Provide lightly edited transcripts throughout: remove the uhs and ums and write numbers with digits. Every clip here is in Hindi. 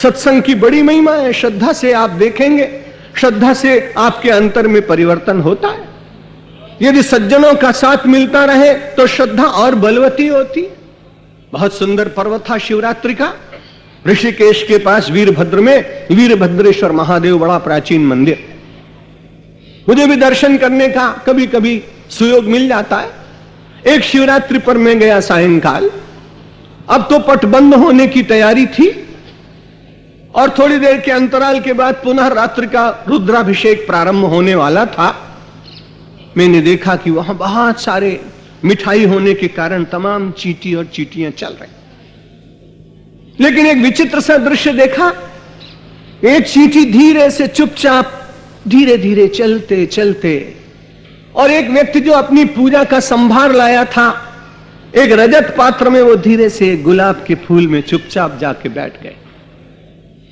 सत्संग की बड़ी महिमा है। श्रद्धा से आप देखेंगे, श्रद्धा से आपके अंतर में परिवर्तन होता है। यदि सज्जनों का साथ मिलता रहे तो श्रद्धा और बलवती होती। बहुत सुंदर पर्व था शिवरात्रि का। ऋषिकेश के पास वीरभद्र में वीरभद्रेश्वर महादेव, बड़ा प्राचीन मंदिर। मुझे भी दर्शन करने का कभी कभी सुयोग मिल जाता है। एक शिवरात्रि पर मैं गया सायंकाल। अब तो पट बंद होने की तैयारी थी और थोड़ी देर के अंतराल के बाद पुनः रात्रि का रुद्राभिषेक प्रारंभ होने वाला था। मैंने देखा कि वहां बहुत सारे मिठाई होने के कारण तमाम चींटी और चींटियां चल रही। लेकिन एक विचित्र सा दृश्य देखा। एक चींटी धीरे से चुपचाप धीरे धीरे चलते चलते, और एक व्यक्ति जो अपनी पूजा का संभार लाया था, एक रजत पात्र में वो धीरे से गुलाब के फूल में चुपचाप जाके बैठ गए।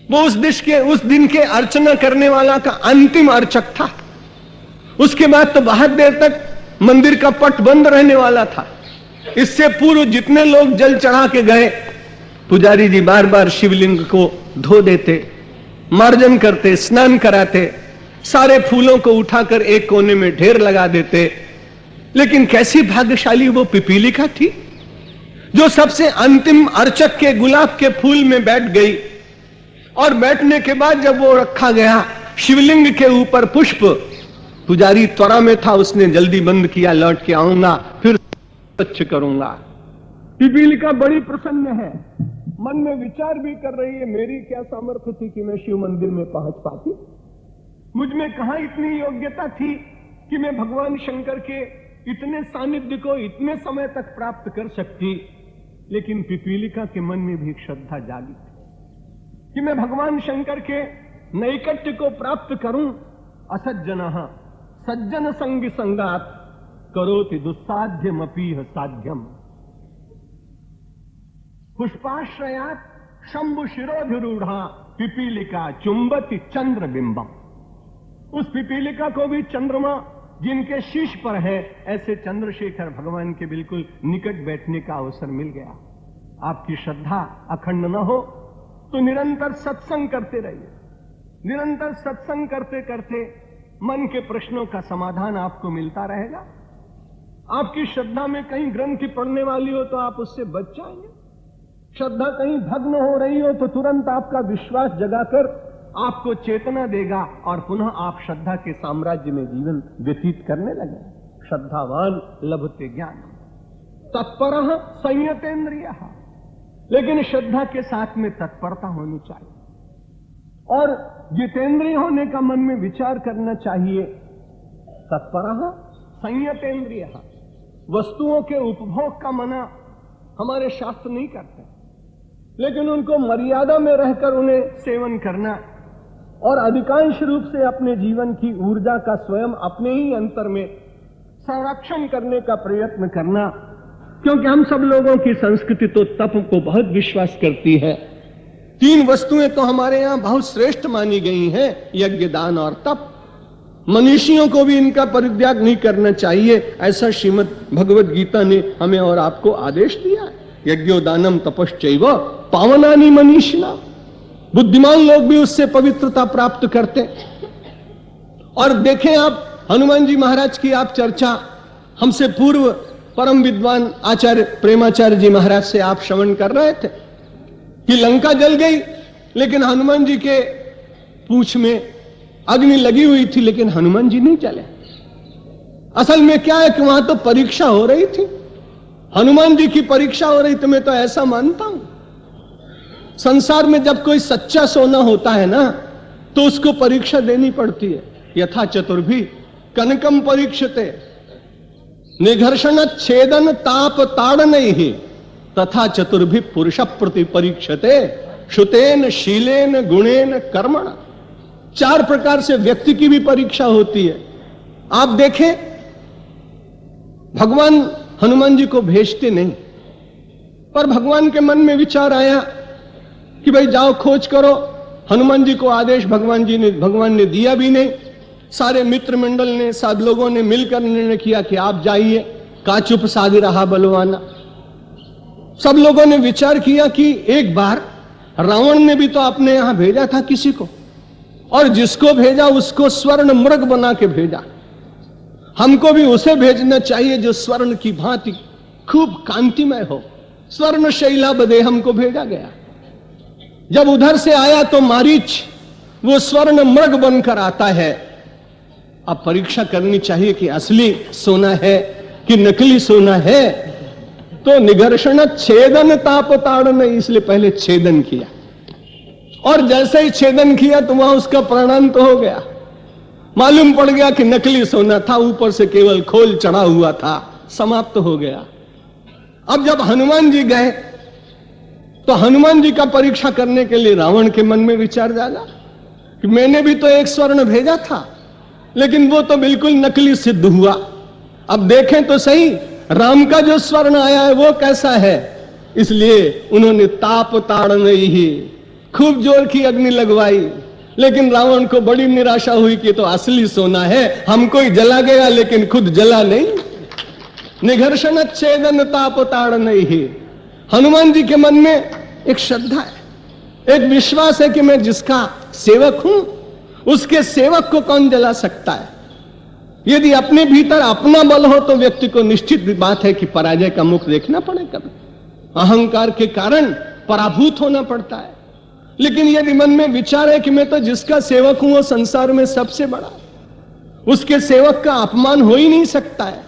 वो उस दिन के अर्चना करने वाला का अंतिम अर्चक था। उसके बाद तो बहुत देर तक मंदिर का पट बंद रहने वाला था। इससे पूर्व जितने लोग जल चढ़ा के गए, पुजारी जी बार बार शिवलिंग को धो देते, मार्जन करते, स्नान कराते, सारे फूलों को उठाकर एक कोने में ढेर लगा देते। लेकिन कैसी भाग्यशाली वो पिपीलिका थी जो सबसे अंतिम अर्चक के गुलाब के फूल में बैठ गई। और बैठने के बाद जब वो रखा गया शिवलिंग के ऊपर पुष्प, पुजारी त्वरा में था, उसने जल्दी बंद किया, लौट के आऊंगा फिर स्वच्छ करूंगा। पिपीलिका बड़ी प्रसन्न है, मन में विचार भी कर रही है, मेरी क्या सामर्थ्य थी कि मैं शिव मंदिर में पहुंच पाती। मुझ में कहां इतनी योग्यता थी कि मैं भगवान शंकर के इतने सानिध्य को इतने समय तक प्राप्त कर सकती। लेकिन पिपीलिका के मन में भी श्रद्धा जागी कि मैं भगवान शंकर के नैकट्य को प्राप्त करूं। असज्जनः सज्जन संग संगात करोति दुस्साध्यमपीह साध्यम। पुष्पाश्रयात शंभु शिरोधिरूढ़ा पिपीलिका चुंबति चंद्र बिंबम। उस पिपीलिका को भी चंद्रमा जिनके शीश पर है, ऐसे चंद्रशेखर भगवान के बिल्कुल निकट बैठने का अवसर मिल गया। आपकी श्रद्धा अखंड न हो तो निरंतर सत्संग करते रहिए। निरंतर सत्संग करते करते मन के प्रश्नों का समाधान आपको मिलता रहेगा। आपकी श्रद्धा में कहीं ग्रंथि पड़ने वाली हो तो आप उससे बच जाएंगे। श्रद्धा कहीं भग्न हो रही हो तो तुरंत आपका विश्वास जगाकर आपको चेतना देगा और पुनः आप श्रद्धा के साम्राज्य में जीवन व्यतीत करने लगे। श्रद्धावान लभते ज्ञान तत्परः संयतेन्द्रियः। लेकिन श्रद्धा के साथ में तत्परता होनी चाहिए और जितेंद्रिय होने का मन में विचार करना चाहिए। तत्परः संयतेन्द्रियः। वस्तुओं के उपभोग का मना हमारे शास्त्र नहीं करते, लेकिन उनको मर्यादा में रहकर उन्हें सेवन करना और अधिकांश रूप से अपने जीवन की ऊर्जा का स्वयं अपने ही अंतर में संरक्षण करने का प्रयत्न करना। क्योंकि हम सब लोगों की संस्कृति तो तप को बहुत विश्वास करती है। 3 वस्तुएं तो हमारे यहां बहुत श्रेष्ठ मानी गई हैं, यज्ञ, दान और तप। मनीषियों को भी इनका परित्याग नहीं करना चाहिए, ऐसा श्रीमद् भगवद गीता ने हमें और आपको आदेश दिया है। यज्ञो दानम तपश्चैव पावनानि मनीषिणा। बुद्धिमान लोग भी उससे पवित्रता प्राप्त करते। और देखें आप, हनुमान जी महाराज की आप चर्चा हमसे पूर्व परम विद्वान आचार्य प्रेमाचार्य जी महाराज से आप श्रवण कर रहे थे कि लंका जल गई, लेकिन हनुमान जी के पूंछ में अग्नि लगी हुई थी, लेकिन हनुमान जी नहीं चले। असल में क्या है कि वहां तो परीक्षा हो रही थी, हनुमान जी की परीक्षा हो रही। तो मैं तो ऐसा मानता हूं, संसार में जब कोई सच्चा सोना होता है ना, तो उसको परीक्षा देनी पड़ती है। यथा चतुर्भी कनकम परीक्षते निघर्षण छेदन ताप ताड़न ही तथा चतुर्भी पुरुष प्रति परीक्षते श्रुतेन शीलेन गुणेन कर्मण। 4 प्रकार से व्यक्ति की भी परीक्षा होती है। आप देखें, भगवान हनुमान जी को भेजते नहीं, पर भगवान के मन में विचार आया कि भाई जाओ खोज करो। हनुमान जी को आदेश भगवान ने दिया भी नहीं। सारे मित्र मंडल ने, सब लोगों ने मिलकर निर्णय किया कि आप जाइए। का चुप साधि रहा बलवाना। सब लोगों ने विचार किया कि एक बार रावण ने भी तो अपने यहां भेजा था किसी को, और जिसको भेजा उसको स्वर्ण मृग बना के भेजा। हमको भी उसे भेजना चाहिए जो स्वर्ण की भांति खूब कांतिमय हो। स्वर्ण शैला बदे हमको भेजा गया। जब उधर से आया तो मारीच वो स्वर्ण मृग बनकर आता है। अब परीक्षा करनी चाहिए कि असली सोना है कि नकली सोना है। तो निघर्षण छेदन ताप ताड़न, इसलिए पहले छेदन किया, और जैसे ही छेदन किया तो वहां उसका प्राणांत हो गया। मालूम पड़ गया कि नकली सोना था, ऊपर से केवल खोल चढ़ा हुआ था, समाप्त हो गया। अब जब हनुमान जी गए तो हनुमान जी का परीक्षा करने के लिए रावण के मन में विचार जागा कि मैंने भी तो एक स्वर्ण भेजा था, लेकिन वो तो बिल्कुल नकली सिद्ध हुआ। अब देखें तो सही राम का जो स्वर्ण आया है वो कैसा है। इसलिए उन्होंने ताप ताड़न ही खूब जोर की अग्नि लगवाई, लेकिन रावण को बड़ी निराशा हुई कि तो असली सोना है, हमको ही जला गया लेकिन खुद जला नहीं। निघर्षण छेदन ताप ताड़न ही। हनुमान जी के मन में एक श्रद्धा है, एक विश्वास है कि मैं जिसका सेवक हूं उसके सेवक को कौन जला सकता है। यदि अपने भीतर अपना बल हो तो व्यक्ति को निश्चित बात है कि पराजय का मुख देखना पड़े, कभी अहंकार के कारण पराभूत होना पड़ता है। लेकिन यदि मन में विचार है कि मैं तो जिसका सेवक हूं वो संसार में सबसे बड़ा, उसके सेवक का अपमान हो ही नहीं सकता है,